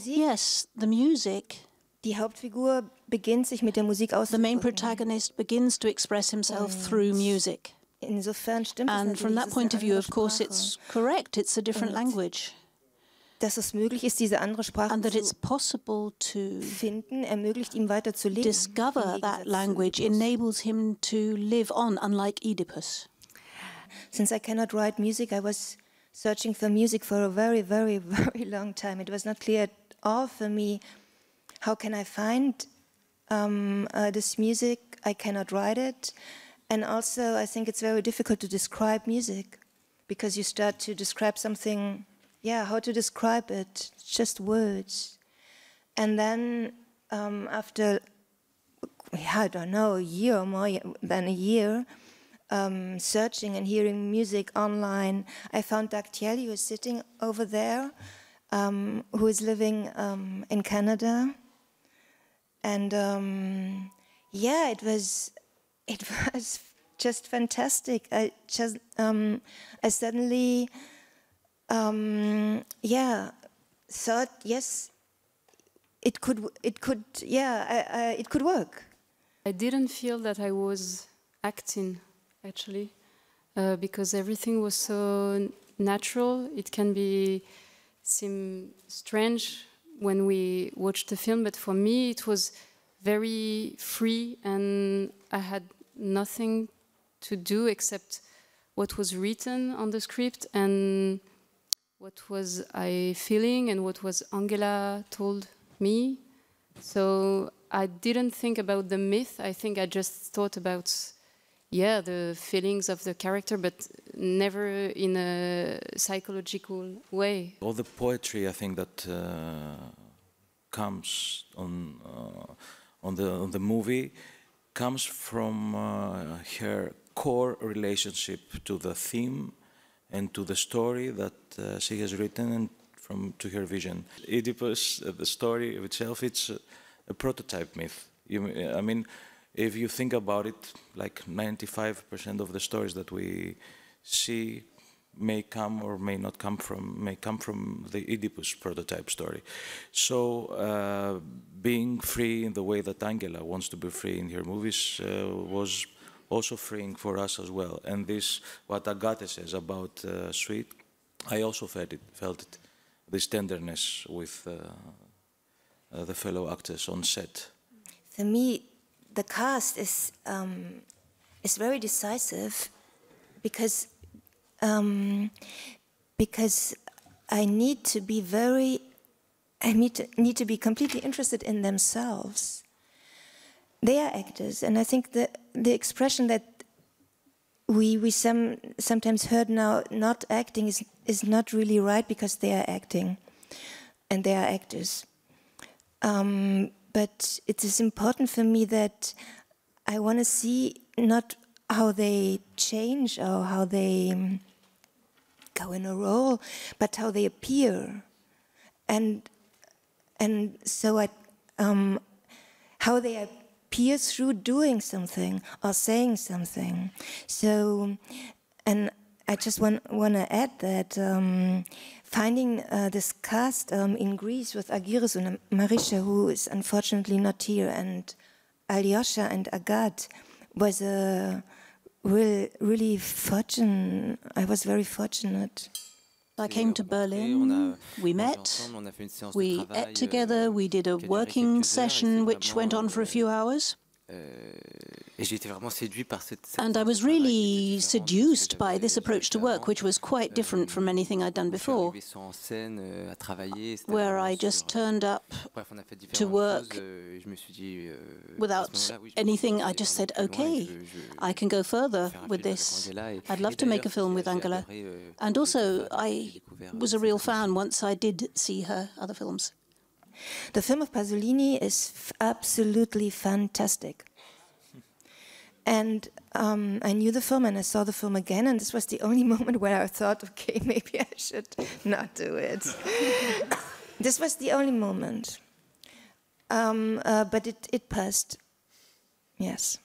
Yes, the music. Die Hauptfigur beginnt sich mit der Musik auszudrücken. The main protagonist begins to express himself through music. Insofern stimmt and from that point of view, of course, it's correct. It's a different language. Dass es möglich ist, diese andere Sprache and that it's possible to finden, ermöglicht ihm weiter zu leben. Discover that language enables him to live on, unlike Oedipus. Since I cannot write music, I was searching for music for a very, very, very long time. It was not clear at all for me, how can I find this music? I cannot write it. And also, I think it's very difficult to describe music, because you start to describe something. Yeah, how to describe it? Just words. And then after, I don't know, a year or more than a year, searching and hearing music online, I found Agathe, who is sitting over there, who is living in Canada. And yeah, it was just fantastic. I suddenly thought, yes, it could work. I didn't feel that I was acting, actually, because everything was so natural. It can seem strange when we watch the film, but for me it was very free, and I had nothing to do except what was written on the script and what was I feeling and what was Angela told me. So I didn't think about the myth. I think I just thought about, yeah, the feelings of the character, but never in a psychological way. All the poetry, I think, that comes on the movie comes from her core relationship to the theme and to the story that she has written, and to her vision. Oedipus, the story of itself, it's a prototype myth. I mean, if you think about it, like 95% of the stories that we see may come or may not come from the Oedipus prototype story. So being free in the way that Angela wants to be free in her movies was also freeing for us as well. And this, what Agathe says about Sweet, I also felt it, this tenderness with the fellow actors on set. For me, the cast is very decisive, because I need to be need to be completely interested in themselves. They are actors, and I think the expression that we sometimes heard now, not acting, is not really right, because they are acting and they are actors. But it is important for me that I want to see not how they change or how they go in a role, but how they appear, and so how they appear through doing something or saying something. So, and I just want to add that finding this cast in Greece with Argyris and Marisha, who is unfortunately not here, and Aliocha and Agathe, was really fortunate. I was very fortunate. I came to Berlin, we met, we ate together, we did a working session which went on for a few hours. And I was really seduced by this approach to work, which was quite different from anything I'd done before, where I just turned up to work without anything. I just said, okay, I can go further with this. I'd love to make a film with Angela. And also, I was a real fan once I did see her other films. The film of Pasolini is absolutely fantastic. And I knew the film, and I saw the film again, and this was the only moment where I thought, okay, maybe I should not do it. This was the only moment. But it passed, yes.